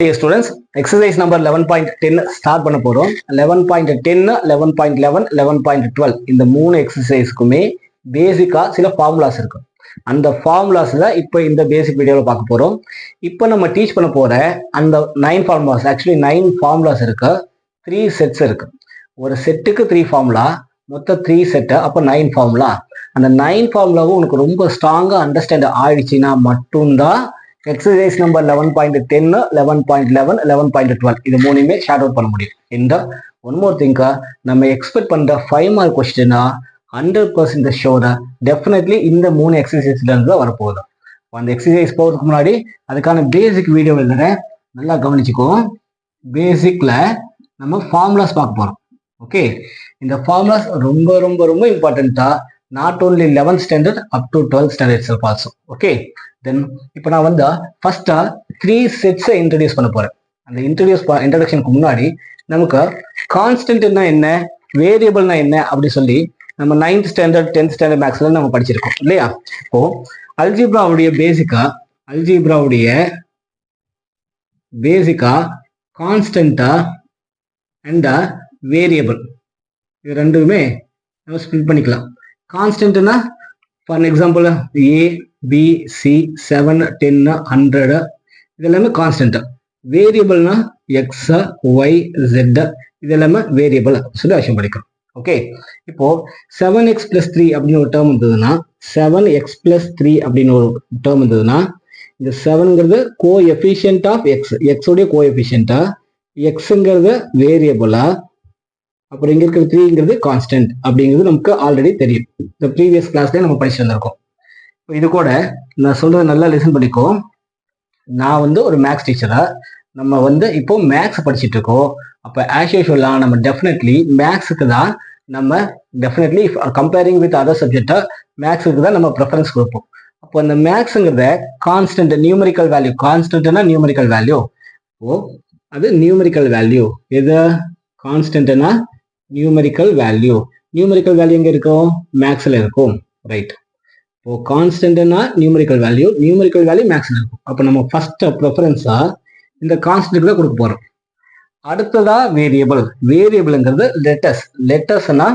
Hey students, exercise number 11.10 start பண்ண போறோம். 11.10, 11.11, 11.12 இந்த மூணு எக்ஸசைஸ்க்குமே பேசிக்கா சில ஃபார்முலாஸ் இருக்கு. அந்த ஃபார்முலாஸ்ல இப்போ இந்த பேசிக் வீடியோவில் பார்க்க போறோம். இப்போ நம்ம டீச் பண்ண போற அந்த 9 ஃபார்முலாஸ், ஆக்சுவலி 9 ஃபார்முலாஸ் இருக்கு, 3 செட்ஸ் இருக்கு. ஒரு செட்டுக்கு 3 ஃபார்முலா, மொத்தம் 3 செட்டு, அப்போ 9 ஃபார்முலா. அந்த 9 ஃபார்முலாவும் உனக்கு ரொம்ப ஸ்ட்ராங்கா அண்டர்ஸ்டாண்ட் ஆயிடுச்சுன்னா மட்டும்தான் எக்ஸசைஸ் நம்பர் 11.10, 11.11, 11.12 இது மூணுமே ஷார்ட் அவுட் பண்ண முடியும். இந்த ஒன் மோர் திங்கா நம்ம எக்ஸ்பெக்ட் பண்ற 5 மார்க் கொஸ்டினா 100% ஷோரா டெஃபினெட்லி இந்த மூணு எக்ஸசைஸ்ல இருந்து தான் வரப்போகுது. அந்த எக்ஸசைஸ் போகிறதுக்கு முன்னாடி அதுக்கான பேசிக் வீடியோ எழுதுறேன், நல்லா கவனிச்சுக்குவோம். பேசிக்ல நம்ம ஃபார்முலாஸ் பார்க்க போறோம். ஓகே, இந்த ஃபார்முலாஸ் ரொம்ப ரொம்ப ரொம்ப இம்பார்ட்டண்டா, not only 11th standard up to 12th standard self also. Okay, then இப்போ நான் வந்து ஃபர்ஸ்டா 3 செட்ஸை இன்ட்ரடியூஸ் பண்ண போறேன். அந்த இன்ட்ரடக்ஷனுக்கு முன்னாடி நமக்கு கான்ஸ்டன்ட்னா என்ன, வேரியபிள்னா என்ன அப்படி சொல்லி நம்ம 9th ஸ்டாண்டர்ட் 10th ஸ்டாண்டர்ட் மேக்ஸ்ல நம்ம படிச்சிருக்கோம் இல்லையா. இப்போ அல்ஜிப்ராவுடைய பேசிக்கா கான்ஸ்டன்டா அண்ட் வேரியபிள் இது ரெண்டுமே நம்ம ஸ்பிளிட் பண்ணிக்கலாம். கான்ஸ்டன்ட்னா for example A, B, C, 7, 10, 100 இது எல்லாமே கான்ஸ்டன்ட். வேரியபிள்னா X, Y, Z இது எல்லாமே வேரியபிள் சொல்லி விஷயம் படிக்கிறோம். ஓகே, இப்போ 7x plus 3 அப்படின்னு ஒரு டேர்ம் இருந்ததுன்னா, 7x plus 3 அப்படின்னு ஒரு டேர்ம் இருந்ததுன்னா, இந்த 7ங்கிறது கோஎஃபிஷியன்ட் ஆஃப் எக்ஸ், எக்ஸோடைய கோஎஃபிஷியன்டா, எக்ஸுங்கிறது வேரியபிளா, அப்புறம் இங்க இருக்கிற 3ங்கிறது கான்ஸ்டன்ட் அப்படிங்கிறது நமக்கு ஆல்ரெடி தெரியும். இந்த ப்ரீவியஸ் கிளாஸ்லேயே நம்ம படிச்சு வந்திருக்கோம். இது கூட நான் சொல்றது நல்லா லிசன் பண்ணிக்கோ. நான் வந்து ஒரு மேக்ஸ் டீச்சரா, நம்ம வந்து இப்போ மேக்ஸ் படிச்சுட்டு இருக்கோம். அப்போ ஆஸ் யூஷுவலா நம்ம டெஃபினெட்லி மேக்ஸுக்கு தான் நம்ம டெஃபினெட்லி கம்பேரிங் வித் அதர் சப்ஜெக்டா மேக்ஸுக்கு தான் நம்ம ப்ரிஃபரன்ஸ் கொடுப்போம். அப்போ அந்த மேக்ஸுங்கிறத கான்ஸ்டன்ட், நியூமரிக்கல் வேல்யூ, கான்ஸ்டன்ட்னா நியூமரிக்கல் வேல்யூ. ஓ, அது நியூமரிக்கல் வேல்யூ. எது கான்ஸ்டன்ட்னா நியூமரிக்கல் வேல்யூ. நியூமரிக்கல் வேல்யூ எங்க இருக்கும்? மேக்ஸ்ல இருக்கும். ரைட். இப்போ கான்ஸ்டன்ட்னா நியூமரிக்கல் வேல்யூ, நியூமரிக்கல் வேல்யூ மேக்ஸ்ல இருக்கும். அப்போ நம்ம ஃபர்ஸ்ட் ப்ரிஃபரன்ஸா இந்த கான்ஸ்டன்ட் தான் கொடுக்க போறோம். அடுத்ததா வேரியபிள். வேரியபிள்ங்கிறது லெட்டர்ஸ்னா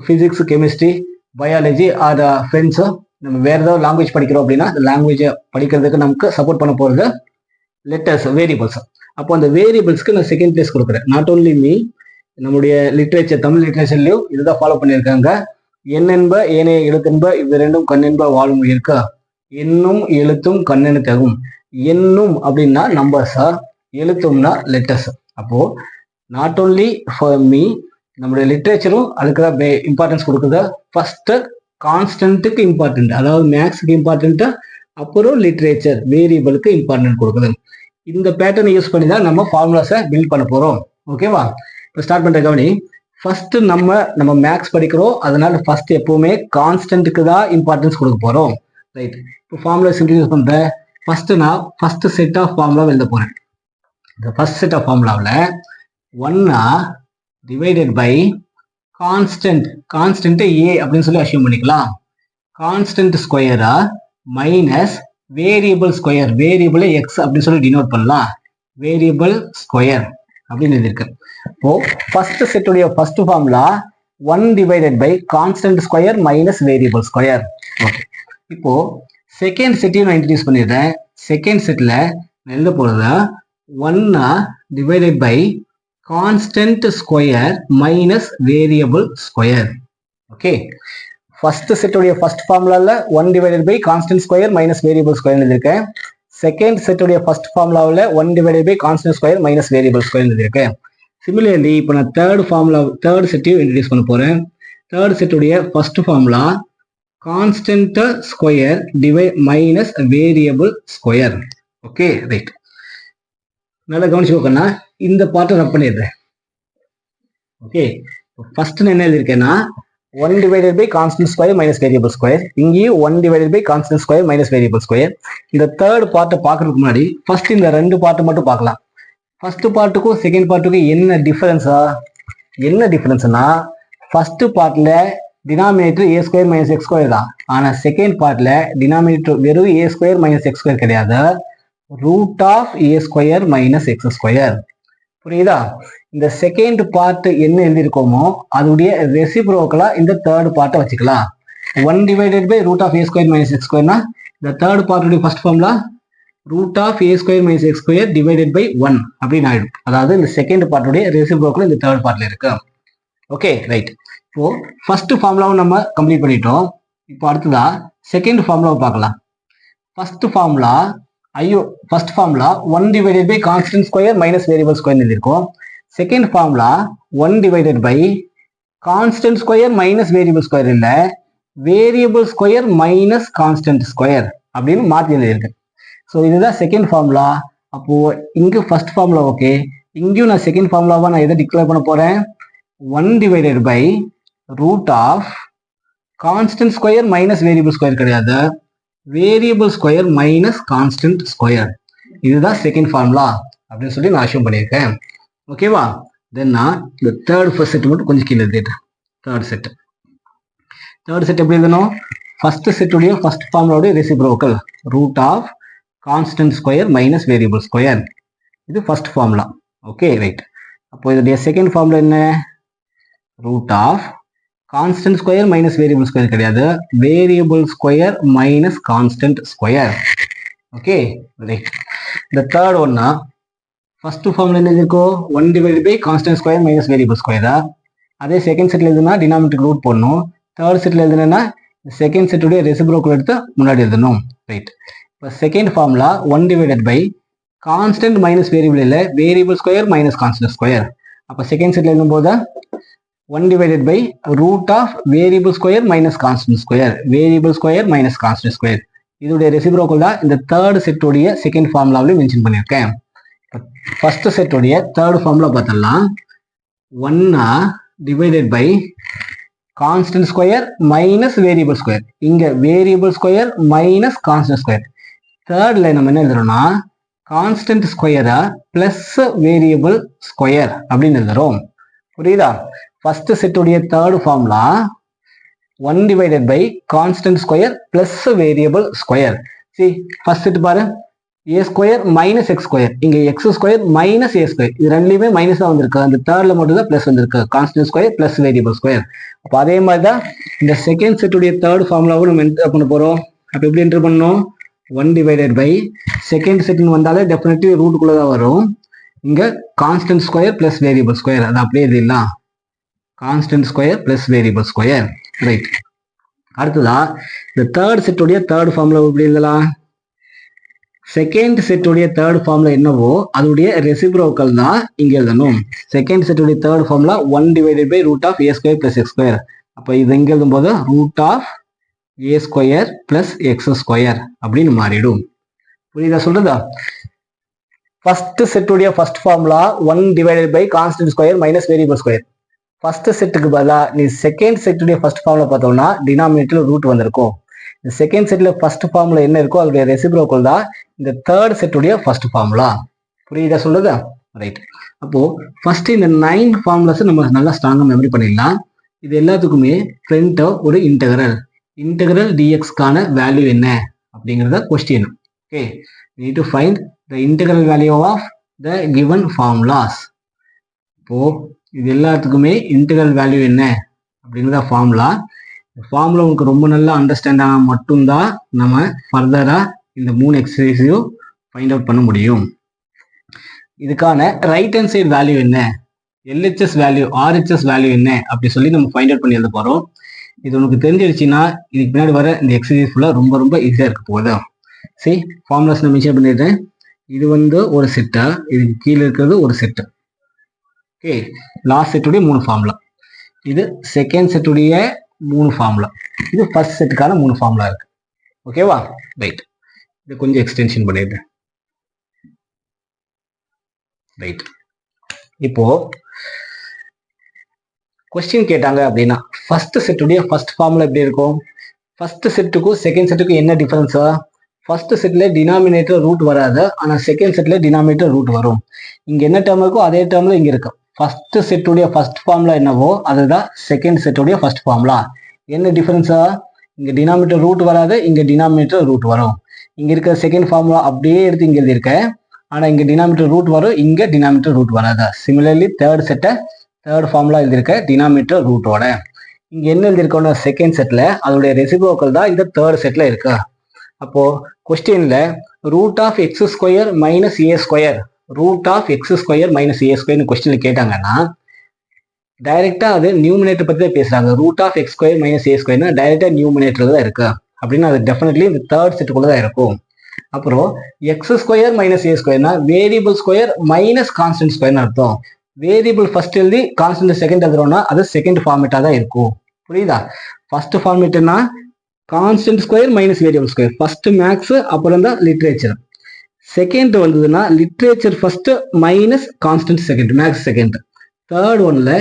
பிசிக்ஸ், கெமிஸ்ட்ரி, பயாலஜி ஆர் ஃப்ரெண்ட்ஸோ நம்ம வேற ஏதாவது லாங்குவேஜ் படிக்கிறோம் அப்படின்னா அந்த லாங்குவேஜை படிக்கிறதுக்கு நமக்கு சப்போர்ட் பண்ண போறது லெட்டர்ஸ், வேரியபிள்ஸ். அப்போ அந்த வேரியபிள்ஸ்க்கு நான் செகண்ட் பிளேஸ் கொடுக்குறேன். நாட் ஓன்லி மீ, நம்முடைய லிட்ரேச்சர், தமிழ் லிட்ரேச்சர்லயும் இதுதான் ஃபாலோ பண்ணியிருக்காங்க. எண்ணென்ப ஏனைய எழுத்தென்ப இது ரெண்டும் கண்ணென்ப வாழும் இருக்கா, எண்ணும் எழுத்தும் கண்ணெனு தகும். எண்ணும் அப்படின்னா நம்பர்ஸா, எழுத்தும்னா லெட்டர்ஸ். அப்போ நாட் ஓன்லி ஃபார் மீ, நம்முடைய லிட்ரேச்சரும் அதுக்குதான் இம்பார்ட்டன்ஸ் கொடுக்குது. ஃபர்ஸ்ட் கான்ஸ்டன்ட்டுக்கு இம்பார்ட்டன்ட், அதாவது மேக்ஸுக்கு இம்பார்ட்டன்ட், அப்புறம் லிட்ரேச்சர் வேரியபிளுக்கு இம்பார்ட்டன்ட் கொடுக்குது. இந்த பேட்டர்னை யூஸ் பண்ணி தான் நம்ம ஃபார்முலாஸை பில்ட் பண்ண போறோம். ஓகேவா? இப்போ ஸ்டார்ட் பண்ற கவனி. ஃபர்ஸ்ட் நம்ம மேக்ஸ் படிக்கிறோம், அதனால ஃபர்ஸ்ட் எப்பவுமே கான்ஸ்டன்ட்டுக்கு தான் இம்பார்ட்டன்ஸ் கொடுக்க போறோம். ரைட். இப்போ ஃபார்முலாஸ் இன்ட்ரடியூஸ் பண்றேன். ஃபர்ஸ்ட் நான் ஃபர்ஸ்ட் செட் ஆஃப் ஃபார்முலா எழுத போறேன். இந்த ஃபர்ஸ்ட் செட் ஆஃப் ஃபார்முலாவில் 1 divided by constant, constant A அப்படின்னு சொல்லி அசியூம் பண்ணிக்கலாம். கான்ஸ்டன்ட் ஸ்கொயரா minus variable square, variable x அப்படின்னு சொல்லி டினோட் பண்ணலாம். வேரியபிள் ஸ்கொயர் அப்படின்னு எழுதியிருக்கு. இப்போ ஃபர்ஸ்ட் செட்டுடைய first formula 1 divided by constant square minus variable square. Okay, இப்போ செகண்ட் செட்டையும் நான் இன்ட்ரடியூஸ் பண்ணிடுறேன். செகண்ட் செட்ல நான் எழுத போறது 1 divided by constant square minus variable square. Okay, first செட்டுடைய ஃபர்ஸ்ட் ஃபார்முலால 1 divided by constant square minus variable square எழுதியிருக்கேன். செகண்ட் செட்டுடைய ஃபர்ஸ்ட் ஃபார்முலாவில் 1 divided by constant square minus variable square எழுதியிருக்கேன். சிமிலர்லி இப்போ நான் தேர்ட் செட்டையும் இன்ட்ரடியூஸ் பண்ண போறேன். தேர்ட் செட்டுடைய first formula constant square minus variable square. Okay, right. நல்லா கவனிச்சுக்கோக்கண்ணா, இந்த பார்ட்டை ரப் பண்ணிடுறேன். ஓகே, ஃபர்ஸ்ட் நான் என்ன எழுதியிருக்கேன்னா 1 divided by constant square minus variable square, இங்கேயும் 1 divided by constant square minus variable square. இந்த தேர்ட் பார்ட்டை பார்க்கறதுக்கு முன்னாடி ஃபர்ஸ்ட் இந்த ரெண்டு பார்ட்டை மட்டும் பார்க்கலாம். ஃபர்ஸ்ட் பார்ட்டுக்கும் செகண்ட் பார்ட்டுக்கும் என்ன டிஃபரன்ஸ்னா, ஃபர்ஸ்ட் பார்ட்ல denominator A square minus X square தான். ஆனா செகண்ட் பார்ட்ல டினாமினேட்டர் வெறும் A square minus X square கிடையாது, root of A square minus X square. புரியுதா? இந்த செகண்ட் பார்ட் என்ன எழுதியிருக்கோமோ அதோடைய ரெசிப்ரோக்கலா இந்த தேர்ட் பார்ட்டை வச்சுக்கலாம். 1 divided by root of A square minus x ஸ்கொயர்னா இந்த தேர்ட் பார்ட்டுடைய first formula root of A square minus X square divided by 1 அப்படின்னு ஆயிடும். அதாவது இந்த செகண்ட் பார்ட்டுடைய ரெசிப்ரோக்கல் இந்த தேர்ட் பார்ட்ல இருக்கு. Okay right. இப்போ ஃபர்ஸ்ட் ஃபார்முலாவும் நம்ம கம்ப்ளீட் பண்ணிட்டோம். இப்போ அடுத்ததா செகண்ட் ஃபார்முலாவை பார்க்கலாம். First formula 1 divided by constant square minus variable square எழுதியிருக்கோம். Second formula 1 divided by constant square minus variable square இல்ல variable square minus constant square அப்படின்னு மாற்றி எழுதியிருக்கு. ஸோ இதுதான் செகண்ட் ஃபார்முலா. அப்போ இங்கு ஃபர்ஸ்ட் ஃபார்முலா ஓகே, இங்கேயும் நான் செகண்ட் ஃபார்முலாவா நான் எதை டிக்ளேர் பண்ண போறேன்? 1 divided by root of constant square minus variable square கிடையாது, variable square minus constant square. இதுதான் செகண்ட் ஃபார்முலா அப்படின்னு சொல்லி நான் அஷ்யூம் பண்ணியிருக்கேன். ஓகேவா? தென் நான் இந்த தேர்ட் செட் மட்டும் கொஞ்சம் கீழே எழுதிட்டேன். தேர்ட் செட் எப்படி எழுதணும்? ஃபர்ஸ்ட் செட்டுடைய ஃபர்ஸ்ட் ஃபார்முலாவுடைய reciprocal root of constant square minus variable square. இது ஃபர்ஸ்ட் ஃபார்முலா. Okay right. அப்போ இதோடைய செகண்ட் ஃபார்முலா என்ன? Root of constant square minus variable square கிடையாது, variable square minus constant square. Okay right. இந்த தேர்ட் ஒன்னா first formula என்ன இருக்கும்? 1 divided by constant square minus variable ஸ்கொயரா. அதே செகண்ட் செட்ல எழுதுனா டினாமினேட்டர் ரூட் போடணும். தேர்ட் செட்ல எழுதுனா செகண்ட் செட்டுடைய ரெசிப்ரோக்கல் எடுத்து முன்னாடி எழுதணும். ரைட். இப்போ second formula 1 divided by constant minus variable இல்லை variable square minus constant square. அப்போ செகண்ட் செட்ல எழுதும்போது 1 divided by root of variable square minus constant square, variable square minus constant square. இதோடைய ரெசிப்ரோக்கல் தான் இந்த தேர்ட் செட்டுடைய செகண்ட் ஃபார்முலாவிலும் மென்ஷன் பண்ணியிருக்கேன். ஃபர்ஸ்ட் செட்டுடைய தேர்ட் ஃபார்முலா பார்த்தலாம். 1 divided by constant square minus variable square. இங்க variable square minus constant square. தேர்ட்ல நம்ம என்ன எழுதுறோம்னா கான்ஸ்டன்ட் ஸ்கொயரா பிளஸ் வேரியபிள் ஸ்கொயர் அப்படின்னு எழுதுறோம். புரியுதா? ஃபர்ஸ்ட் செட்டுடைய third formula 1 divided by constant square plus variable square. See first set பாரு, a square minus X square, இங்க x square minus a square, இது ரெண்டுலயுமே மைனஸ் தான் வந்திருக்கு. அந்த தேர்ட்ல மட்டும் தான் பிளஸ் வந்திருக்கு, constant square plus variable square. அப்போ அதே மாதிரி தான் இந்த செகண்ட் செட்டுடைய தேர்ட் ஃபார்முலாவும் நம்ம என்டர் பண்ண போறோம். அப்போ எப்படி என்டர் பண்ணணும்? 1 டிவைடட் பை செகண்ட் செட்னு வந்தாலே டெஃபினெட்லி ரூட்டுக்குள்ள தான் வரும். இங்க constant square plus variable square, அது அப்படியே எழுதிடலாம். Constant square plus variable square. Right. அடுத்ததா இந்த தேர்ட் செட்டுடைய தேர்ட் ஃபார்முலா எப்படி எழுதலாம்? செகண்ட் செட்டுடைய தேர்ட் ஃபார்முலா என்னவோ அதோடைய ரெசிப்ரோக்கல் தான் இங்க எழுதணும். செகண்ட் செட்டுடைய third formula 1 divided by root of A square plus x square. அப்போ இது இங்க எழுதும் போது root of A square plus x square அப்படின்னு மாறிடும். புரியுதா சொல்றதா? ஃபர்ஸ்ட் செட்டுடைய first formula 1 divided by constant square minus variable square. First செட்டுக்கு பதிலா நீ செகண்ட் செட்டுடைய ஃபர்ஸ்ட் ஃபார்முலா பார்த்தோம்னா டினாமினேட்டர் ரூட் வந்திருக்கும். இந்த செகண்ட் செட்ல ஃபர்ஸ்ட் ஃபார்முலா என்ன இருக்கோ அதோடைய ரெசிப்ரோக்கல் தான் இந்த தேர்ட் செட்டுடைய ஃபர்ஸ்ட் ஃபார்முலா. புரியுதா சொல்றது? ரைட். அப்போ ஃபர்ஸ்ட் இந்த 9 ஃபார்முலாஸ் நம்ம நல்லா ஸ்ட்ராங்கா மெமரி பண்ணிடலாம். இது எல்லாத்துக்குமே ஃப்ரண்ட்டா ஒரு இன்டெகிரல் டிஎக்ஸ்க்கான வேல்யூ என்ன அப்படிங்கிறத question. Okay, need to find the integral value of the given formulas. இப்போ இது எல்லாத்துக்குமே இன்டெகிரல் வேல்யூ என்ன அப்படிங்கிறத ஃபார்முலா. ஃபார்முலா உங்களுக்கு ரொம்ப நல்லா அண்டர்ஸ்டாண்ட் ஆனால் மட்டும்தான் நம்ம ஃபர்தரா இந்த 3 எக்ஸசைஸையும் ஃபைண்ட் அவுட் பண்ண முடியும். இதுக்கான ரைட் ஹேண்ட் சைடு வேல்யூ என்ன, எல்ஹெச்எஸ் வேல்யூ, ஆர்ஹெச்எஸ் வேல்யூ என்ன அப்படி சொல்லி நம்ம ஃபைண்ட் அவுட் பண்ணி எழுத போறோம். இது உனக்கு தெரிஞ்சிருச்சுன்னா இதுக்கு பின்னாடி வர இந்த எக்ஸசைஸ் ஃபுல்லாக ரொம்ப ரொம்ப ஈஸியாக இருக்க போகுது. சரி, ஃபார்முலாஸ் நான் மென்ஷன் பண்ணிடுறேன். இது வந்து ஒரு செட்டா, இதுக்கு கீழே இருக்கிறது ஒரு செட்டு. ஓகே, லாஸ்ட் செட்டுடைய 3 ஃபார்முலா, இது செகண்ட் செட்டுடைய 3 ஃபார்முலா, இது ஃபர்ஸ்ட் செட்டுக்கான 3 ஃபார்முலா இருக்கு. ஓகேவா? ரைட். இது கொஞ்சம் எக்ஸ்டென்ஷன் பண்ணிடுறேன். ரைட். இப்போ கொஸ்டின் கேட்டாங்க அப்படின்னா ஃபர்ஸ்ட் செட்டுடைய ஃபர்ஸ்ட் ஃபார்முலா எப்படி இருக்கும்? ஃபர்ஸ்ட் செட்டுக்கும் செகண்ட் செட்டுக்கும் என்ன டிஃபரன்ஸா? ஃபர்ஸ்ட் செட்ல டினாமினேட்டர் ரூட் வராது, ஆனா செகண்ட் செட்ல டினாமினேட்டர் ரூட் வரும். இங்க என்ன டேர்ம் இருக்கோ அதே டேர்ம்ல இங்க இருக்கு. ஃபர்ஸ்ட் செட்டுடைய ஃபர்ஸ்ட் ஃபார்முலா என்னவோ அதுதான் செகண்ட் செட்டுடைய ஃபர்ஸ்ட் ஃபார்முலா. என்ன டிஃபரன்ஸா? இங்க டினாமினேட்டர் ரூட் வராது, இங்க டினாமினேட்டர் ரூட் வரும். இங்கே இருக்க செகண்ட் ஃபார்முலா அப்படியே எடுத்து இங்கே எழுதியிருக்கேன். ஆனால் இங்கே டினாமினேட்டர் ரூட் வரும், இங்கே டினாமினேட்டர் ரூட் வராதா. சிமிலர்லி தேர்ட் ஃபார்முலா எழுதியிருக்க டினாமினேட்டர் ரூட்டோட. இங்கே என்ன எழுதியிருக்கோன்னா செகண்ட் செட்டில் அதோடைய ரெசிப்ரோக்கல் தான் இந்த தேர்ட் செட்டில் இருக்கு. அப்போது கொஸ்டினில் root of x square minus a square root of x square minus a ஸ்கொயர்னு கொஸ்டினில் கேட்டாங்கன்னா டைரெக்டாக அது நியூமினேட்டர் பற்றி தான் பேசுகிறாங்க. Root of x square minus a ஸ்கொயர்னா டைரெக்டாக நியூமினேட்டர் தான் இருக்கு அப்படின்னு அது டெஃபினெட்லி இந்த தேர்ட் செட்டுக்குள்ளே தான் இருக்கும். அப்புறம் எக்ஸ் ஸ்கொயர் மைனஸ் ஏ ஸ்கொயர்னா வேரியபிள் ஸ்கொயர் மைனஸ் கான்ஸ்டன்ட் ஸ்கொயர்னு அர்த்தம். வேரியபிள் ஃபர்ஸ்ட் எழுதி கான்ஸ்டன்ட் செகண்ட் எழுதுறோம்னா அது செகண்ட் ஃபார்மேட்டாக தான் இருக்கும். புரியுதா? ஃபர்ஸ்ட் ஃபார்மேட்னா constant square minus variable square, first maths அப்புறம் தான் லிட்ரேச்சர். செகண்ட் வந்ததுன்னா literature first minus constant second, maths second. Third ஒன்ல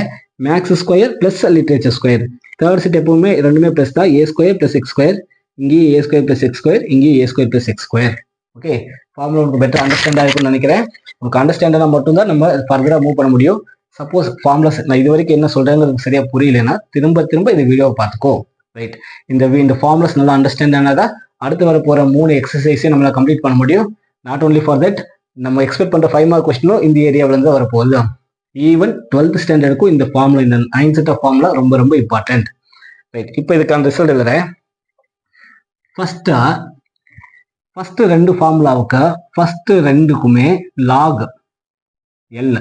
maths square plus literature square. Third set எப்பவுமே ரெண்டுமே பிளஸ் தான், a square plus x square, இங்கேயும் a square plus x square, இங்கேயும் a square plus x square. Okay, formula உங்களுக்கு better understand ஆயிருக்கும்னு நினைக்கிறேன். உங்களுக்கு அண்டர்ஸ்டாண்டா மட்டும்தான் நம்ம ஃபர்தரா மூவ் பண்ண முடியும். சப்போஸ் ஃபார்முலாஸ் நான் இது வரைக்கும் என்ன சொல்றேங்கிறது சரியா புரியலன்னா திரும்ப இந்த வீடியோவை பார்த்துக்கோ. ரைட், இந்த ஃபார்முலாஸ் நல்லா அண்டர்ஸ்டாண்ட் ஆனாதான் அடுத்து வர போற 3 எக்ஸசைஸையும் நம்மளால கம்ப்ளீட் பண்ண முடியும். நாட் ஓன்லி ஃபார் தட், நம்ம எக்ஸ்பெக்ட் பண்ற 5 மார்க் கொஸ்டினும் இந்த ஏரியாவில இருந்து வரப்போகுது. ஈவன் 12th ஸ்டாண்டர்டுக்கும் இந்த ஃபார்முலா, இந்த 9 செட் ஆஃப் ஃபார்முலா ரொம்ப ரொம்ப இம்பார்ட்டன்ட். ரைட், இப்போ இதுக்கான ரிசல்ட் எழுதுறேன். ஃபர்ஸ்ட் 2 ஃபார்முலாவுக்கு ஃபர்ஸ்ட் 2க்குமே லாக் எல்,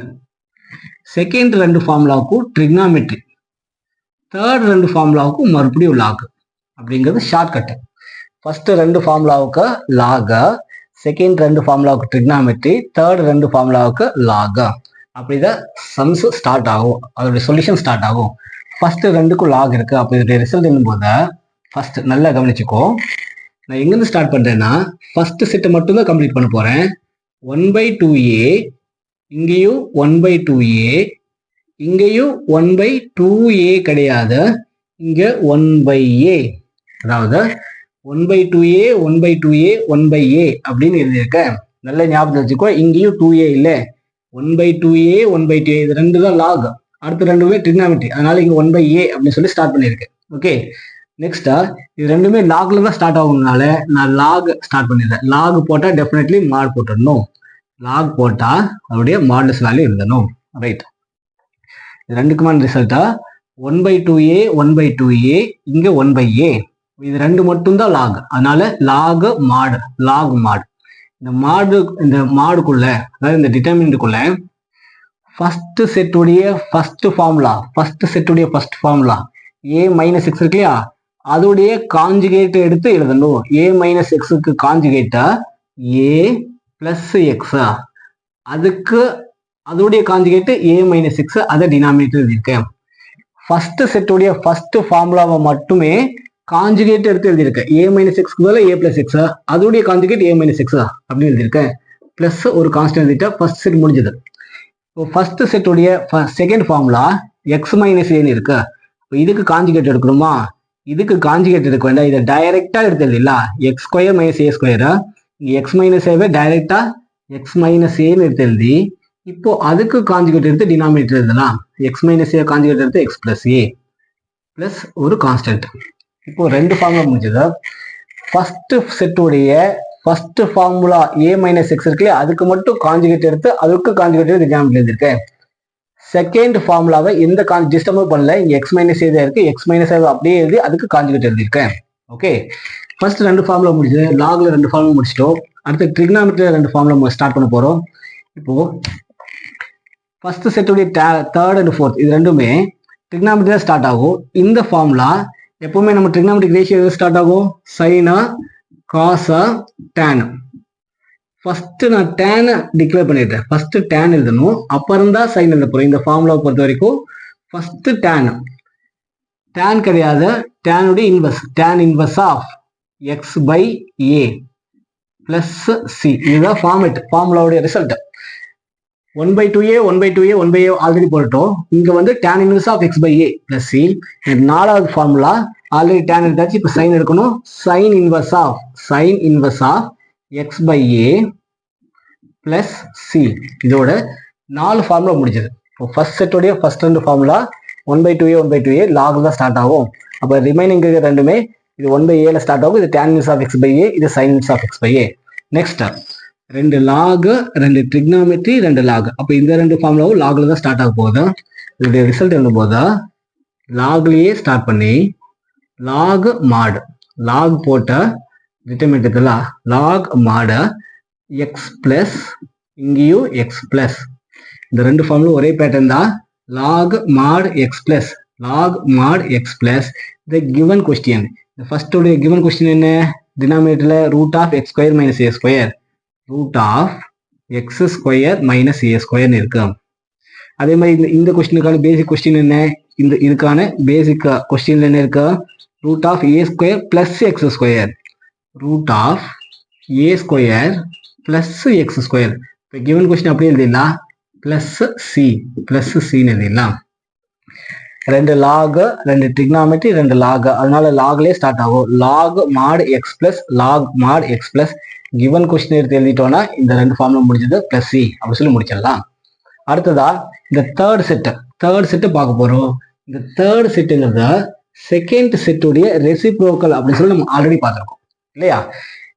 செகண்ட் 2 ஃபார்முலாவுக்கும் ட்ரிக்னாமெட்ரி, தேர்ட் 2 ஃபார்முலாவுக்கும் மறுபடியும் லாக் அப்படிங்கிறது ஷார்ட்கட். ஃபர்ஸ்ட் 2 ஃபார்முலாவுக்கு லாக், செகண்ட் 2 ஃபார்முலாவுக்கு ட்ரிக்னாமெட்ரி, தேர்ட் 2 ஃபார்முலாவுக்கு லாக். அப்படிதான் சம்ஸ் ஸ்டார்ட் ஆகும், அதோடைய சொல்யூஷன் ஸ்டார்ட் ஆகும். ஃபர்ஸ்ட் 2க்கும் லாக் இருக்கு. அப்போ இதோடைய ரிசல்ட் என்னும்போது ஃபர்ஸ்ட் நல்லா கவனிச்சுக்கோ. நான் எங்கேருந்து ஸ்டார்ட் பண்றேன்னா ஃபர்ஸ்ட் செட்டை மட்டும்தான் கம்ப்ளீட் பண்ண போறேன். 1/2a, இங்கேயும் 1/2a, இங்கேயும் 1/2a கிடையாது, இங்க 1/a. அதாவது 1/2a 1/2a 1/a அப்படின்னு எழுதியிருக்கேன். நல்ல ஞாபகம் வச்சுக்கோ. இங்கேயும் 2a இல்லை, 1/2a 1/2a இது 2 தான் லாக், அடுத்த 2மே ட்ரிக்னாமெட்ரி. அதனால இங்க 1/a அப்படின்னு சொல்லி ஸ்டார்ட் பண்ணியிருக்கேன். ஓகே, நெக்ஸ்டா இது 2மே லாக்ல தான் ஸ்டார்ட் ஆகுறதுனால நான் லாக் ஸ்டார்ட் பண்ணிடுறேன். லாக் போட்டா டெஃபினெட்லி மாட் போட்டுடணும். லாக் போட்டா அதோடைய மாடலஸ் வேல்யூ எழுதணும். ரைட், இது 2க்குமான ரிசல்ட்டா 1/2a 1/2a இங்க 1/a, இது 2 மட்டும்தான் லாக். அதனால லாக் மாட். இந்த மாடுக்குள்ள, அதாவது இந்த டிட்டர்மினன்ட்டுக்குள்ள ஃபர்ஸ்ட் செட்டுடைய first formula a minus x இருக்கு இல்லையா, அதோடைய காஞ்சுகேட் எடுத்து எழுதணும். a மைனஸ் எக்ஸுக்கு காஞ்சுகேட்டா a பிளஸ் எக்ஸ், அதோடைய காஞ்சுகேட்டு a மைனஸ் எக்ஸ், அதை டினாமினேட்டர் எழுதியிருக்கேன். ஃபர்ஸ்ட் செட்டுடைய ஃபர்ஸ்ட் ஃபார்முலாவை மட்டுமே காஞ்சுகேட் எடுத்து எழுதியிருக்கேன். a மைனஸ் எக்ஸ்க்கு பதில் a பிளஸ் எக்ஸ், அதோடைய காஞ்சுகேட் a மைனஸ் எக்ஸ் அப்படின்னு எழுதியிருக்கேன். பிளஸ் ஒரு கான்ஸ்டன்ட் எழுதிட்டா ஃபர்ஸ்ட் செட் முடிஞ்சது. இப்போ ஃபர்ஸ்ட் செட்டுடைய செகண்ட் ஃபார்முலா எக்ஸ் மைனஸ் ஏன்னு இருக்கு. இதுக்கு காஞ்சுகேட் எடுக்கணுமா? இதுக்கு காஞ்சுகேட் எடுக்க வேண்டாம், இதை டைரக்டா எடுத்து எழுதிடல. X square minus a square, X minus ஏவை டைரக்டா எக்ஸ் மைனஸ் ஏன்னு எடுத்து எழுதி இப்போ அதுக்கு காஞ்சுகேட் எடுத்து டினாமினேட்டர் எழுதலாம். எக்ஸ் மைனஸ் ஏ காஞ்சுகேட் எடுத்து எக்ஸ் பிளஸ் ஏ பிளஸ் ஒரு கான்ஸ்டன்ட். இப்போ 2 ஃபார்முலா முடிஞ்சது. ஃபர்ஸ்ட் செட்டுடைய first formula a minus x இருக்குல்லையா, அதுக்கு மட்டும் காஞ்சுகேட் எடுத்து அதுக்கு காஞ்சுகேட் எடுத்து டினாமினேட்டர் எழுதியிருக்கேன். செகண்ட் ஃபார்முலாவை எந்த டிஸ்டர்பும் பண்ணல, இங்க எக்ஸ் மைனஸ் ஏதா இருக்கு, எக்ஸ் மைனஸ் அப்படியே எழுதி அதுக்கு காஞ்சுகேட் எழுதியிருக்கேன். ஓகே, ஃபர்ஸ்ட் 2 ஃபார்முலா முடிஞ்சது. லாக்ல 2 ஃபார்முலா முடிச்சிட்டோம். அடுத்து ட்ரிக்னாமெட்ரியில 2 ஃபார்முலா ஸ்டார்ட் பண்ண போறோம். இப்போ ஃபர்ஸ்ட் செட்டுடைய தேர்ட் அண்ட் ஃபோர்த் இது 2மே ட்ரிக்னாமெட்ரியில ஸ்டார்ட் ஆகும். இந்த ஃபார்முலா எப்பவுமே நம்ம ட்ரிக்னாமெட்ரிக் ரேஷியோ ஸ்டார்ட் ஆகும், சைனா காசா டேன். ஃபர்ஸ்ட் நான் டேனை டிக்ளேர் பண்ணிடுறேன். ஃபர்ஸ்ட் டேன் எழுதணும், அப்புறம் தான் சைன் எழுத போறேன். இந்த ஃபார்முலாவை பொறுத்த வரைக்கும் ஃபர்ஸ்ட் டேன் கிடையாது, டேனுடைய inverse, tan inverse of x by a plus c. இதுதான் ஃபார்முலாவுடைய result. 1/2a 1/2a 1/a already போட்டோம். இங்க வந்து tan inverse of x by a plus c. 4வது ஃபார்முலா ஆல்ரெடி டேன் எடுத்தாச்சு, இப்போ சைன் எடுக்கணும். Sine inverse of x by a plus c. இதோட 4 ஃபார்முலா முடிஞ்சது. இப்போ ஃபர்ஸ்ட் செட்டோடைய first 2 formula 1/2a 1/2a log தான் ஸ்டார்ட் ஆகும். அப்போ ரிமைனிங் 2மே இது 1/a ஸ்டார்ட் ஆகும். இது tan inverse of x by a, இது sin inverse of x by a. Next 2 log 2 trigonometry 2 log. அப்போ இந்த ரெண்டு ஃபார்முலாவும் லாக்ல தான் ஸ்டார்ட் ஆக போகுது. இதோடைய ரிசல்ட் எழுதும் போது லாக்லயே ஸ்டார்ட் பண்ணி log mod log போட்ட determinate log mod x plus இங்கேயும் x பிளஸ். இந்த ரெண்டு ஃபார்முலும் ஒரே பேட்டர்ன் தான். log mod x plus log mod x plus the given question. The first உடைய given question என்ன? denominatorல root of x square minus a square, root of x square minus a square இருக்கு. அதே மாதிரி இந்த கொஸ்டினுக்கான பேசிக் கொஸ்டின் என்ன? இதுக்கான பேசிக் கொஸ்டின்ல என்ன இருக்கு? root of a square plus x square, root of a square plus x square. இப்போ given question அப்படியே எழுதிடலாம், plus c எழுதிடலாம். 2 log 2 trigonometry 2 log, அதனால logலயே ஸ்டார்ட் ஆகும். log mod x plus log mod x plus given question எடுத்து எழுதிட்டோம்னா இந்த ரெண்டு formula முடிஞ்சது, plus c அப்படி சொல்லி முடிச்சிடலாம். அடுத்ததா இந்த தேர்ட் செட் பார்க்க போறோம். இந்த தேர்ட் செட்டுங்கிறத செகண்ட் செட்டுடைய ரெசிப்ரோக்கல் அப்படின்னு சொல்லி நம்ம ஆல்ரெடி பார்த்துருக்கோம் இல்லையா?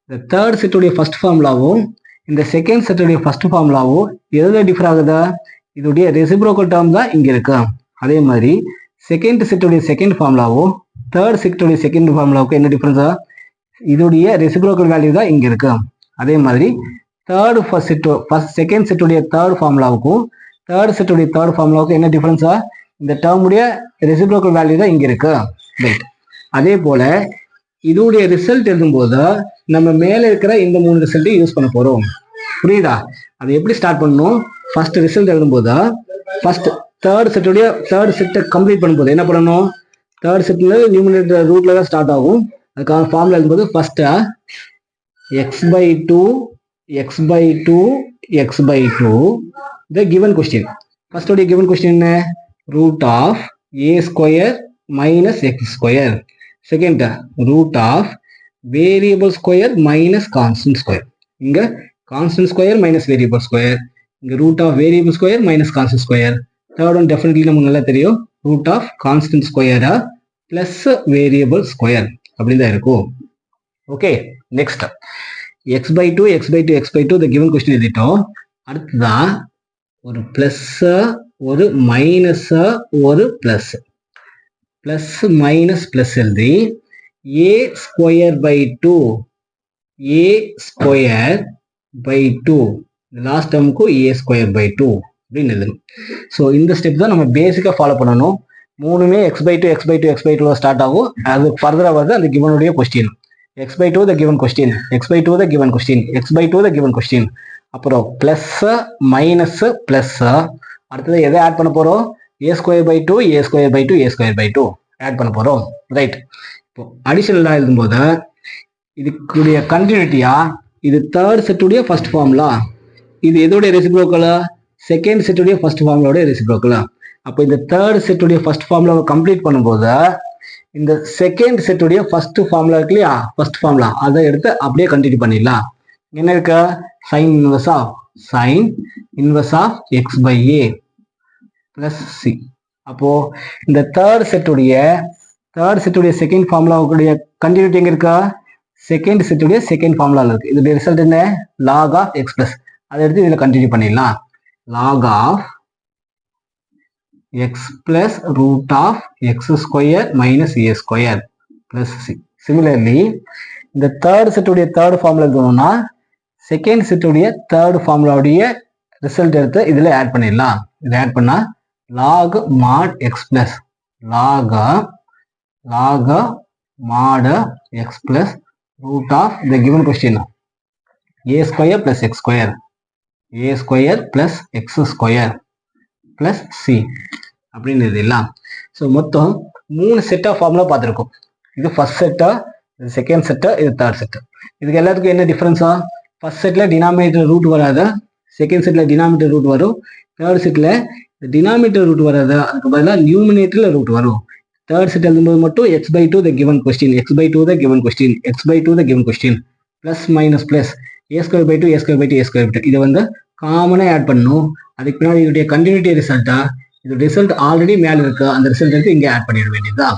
இந்த தேர்ட் செட்டுடைய ஃபர்ஸ்ட் ஃபார்முலாவும் இந்த செகண்ட் செட்டுடைய ஃபர்ஸ்ட் ஃபார்முலாவும் எதுல டிஃபர் ஆகுதா? இதோடைய ரெசிப்ரோக்கல் டேர்ம் தான் இங்க இருக்கு. அதே மாதிரி செகண்ட் செட்டுடைய செகண்ட் ஃபார்முலாவும் தேர்ட் செட்டுடைய செகண்ட் ஃபார்முலாவுக்கும் என்ன டிஃபரன்ஸா? இதோடைய ரெசிப்ரோக்கல் வேல்யூ தான் இங்க இருக்கு. அதே மாதிரி செகண்ட் செட்டுடைய தேர்ட் ஃபார்முலாவுக்கும் தேர்ட் செட்டுடைய தேர்ட் ஃபார்முலாவுக்கும் என்ன டிஃபரன்ஸா? இந்த டேர்முடைய ரெசிப்ரோக்கல் வேல்யூ தான் இங்க இருக்கு. ரைட். அதே போல இதோடைய ரிசல்ட் எழுதும்போது நம்ம மேல இருக்கிற இந்த 3 ரிசல்ட்டையும் யூஸ் பண்ண போறோம். புரியுதா? அது எப்படி ஸ்டார்ட் பண்ணணும்? ஃபர்ஸ்ட் ரிசல்ட் எழுதும்போது ஃபர்ஸ்ட் தேர்ட் செட்டை கம்ப்ளீட் பண்ணும்போது என்ன பண்ணணும்? தேர்ட் செட்ல நியூமரேட்டர் ரூட்ல தான் ஸ்டார்ட் ஆகும். அதுக்கான ஃபார்முலா எழுதும்போது first x by 2 the given question. First உடைய given question என்ன? root of a square minus x square. Second, root of variable square minus constant square. இங்க constant square minus variable square. இங்க root of variable square minus constant square. Third one definitely நமக்கு நல்லா தெரியும், root of constant square plus variable square அப்படி தான் இருக்கும். Okay, next x by 2 the given question எழுதிட்டோம். அடுத்ததான் ஒரு பிளஸ் ஒரு மைனஸ் ஒரு பிளஸ் பிளஸ் எழுதி a square by 2 லாஸ்ட் டேர்முக்கு a square by 2 அப்படின்னு எழுதணும். ஸோ இந்த ஸ்டெப் தான் நம்ம பேசிக்காக ஃபாலோ பண்ணணும். மூணுமே x by 2 ஸ்டார்ட் ஆகும். அது ஃபர்தராக வருது அந்த கிவனுடைய question. x by 2 the given question, x by 2 the given question, x by 2 the given question. அப்புறம் பிளஸ் மைனஸ் பிளஸ், அடுத்தது எதை ஆட் பண்ண போறோம்? a square by 2 ஆட் பண்ண போறோம். ரைட். இப்போ அடிஷனலாக எழுதும்போது இதுக்குடைய கண்டினியூட்டியா, இது தேர்ட் செட்டுடைய ஃபர்ஸ்ட் ஃபார்முலா, இது எதோடைய ரெசிப்ரோக்கலா? செகண்ட் செட்டுடைய ஃபர்ஸ்ட் ஃபார்முலாவுடைய ரெசிப்ரோக்கலா. அப்போ இந்த தேர்ட் செட்டுடைய ஃபர்ஸ்ட் ஃபார்முலாவை கம்ப்ளீட் பண்ணும்போது இந்த செகண்ட் செட்டுடைய ஃபர்ஸ்ட் ஃபார்முலா இருக்கு இல்லையா? ஃபர்ஸ்ட் ஃபார்முலா அதை எடுத்து அப்படியே கண்டினியூ பண்ணிடலாம். என்ன இருக்கு? sin inverse of x by a plus c. அப்போ இந்த தேர்ட் செட்டுடைய செகண்ட் ஃபார்முலாவுடைய கண்டினியூட்டி எங்க இருக்கா? செகண்ட் செட்டுடைய செகண்ட் ஃபார்முலால இருக்கு. இதோட ரிசல்ட் என்ன? log of x plus. அதை எடுத்து இதுல கண்டினியூ பண்ணிடலாம். log of x plus root of x square minus a square plus c. Similarly, இந்த தேர்ட் செட்டுடைய தேர்ட் ஃபார்முலா எழுதணும்னா செகண்ட் செட்டுடைய தேர்ட் ஃபார்முலாவுடைய ரிசல்ட் எடுத்து இதுல ஆட் பண்ணிடலாம். இதை ஆட் பண்ணா log mod x plus log mod x plus root of the given question a square plus x square plus x square plus c அப்படின்னு எழுதிடலாம். ஸோ மொத்தம் 3 செட் ஆஃப் ஃபார்முலா பார்த்துருக்கோம். இது ஃபர்ஸ்ட் செட்டா, இது செகண்ட் செட்டா, இது தேர்ட் செட்டு. இதுக்கு எல்லாத்துக்கும் என்ன டிஃபரன்ஸா? ஃபர்ஸ்ட் செட்ல டினாமினேட்டர் ரூட் வராத, செகண்ட் செட்ல டினாமினேட்டர் ரூட் வரும். தேர்ட் செட்ல டினாமினேட்டர் ரூட் வராத, அதுக்கு பதிலாக நியூமினேட்டர்ல ரூட் வரும். தேர்ட் செட் எழுதும்போது மட்டும் x by 2 the given question, x by 2 the given question plus minus plus a square by 2 இதை வந்து காமனா ஆட் பண்ணணும். அதுக்கு பின்னாடி இதோடைய கண்டினியூட்டி ரிசல்ட்டா, இது ரிசல்ட் ஆல்ரெடி மேல இருக்கு, அந்த ரிசல்ட் எடுத்து இங்க ஆட் பண்ணிட வேண்டியதுதான்.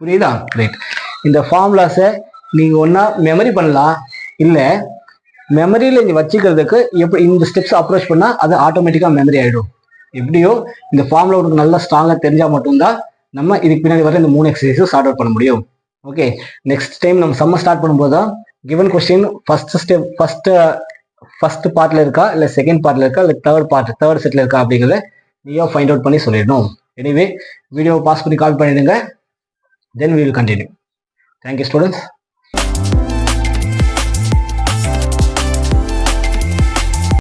புரியுதா? ரைட். இந்த ஃபார்முலாஸை நீங்கள் ஒன்றா மெமரி பண்ணலாம், இல்லை மெமரியில் இங்கே வச்சுக்கிறதுக்கு எப்படி இந்த ஸ்டெப்ஸ் அப்ரோச் பண்ணால் அது ஆட்டோமேட்டிக்காக மெமரி ஆகிடும். எப்படியோ இந்த ஃபார்முலா உங்களுக்கு நல்லா ஸ்ட்ராங்காக தெரிஞ்சால் மட்டும்தான் நம்ம இதுக்கு பின்னாடி வர இந்த 3 எக்ஸசைஸும் ஸ்டார்ட் அவுட் பண்ண முடியும். ஓகே, நெக்ஸ்ட் டைம் நம்ம சம்மர் ஸ்டார்ட் பண்ணும்போது தான் கிவன் கொஸ்டின் ஃபர்ஸ்ட் பார்ட்ல இருக்கா, இல்லை செகண்ட் பார்ட்ல இருக்கா, இல்லை தேர்ட் செட்ல இருக்கா அப்படிங்கிறத நீயோ ஃபைண்ட் அவுட் பண்ணி சொல்லிடணும். எனிவே வீடியோவை பாஸ் பண்ணி கால் பண்ணிடுங்க. தென் we will continue. Thank you students.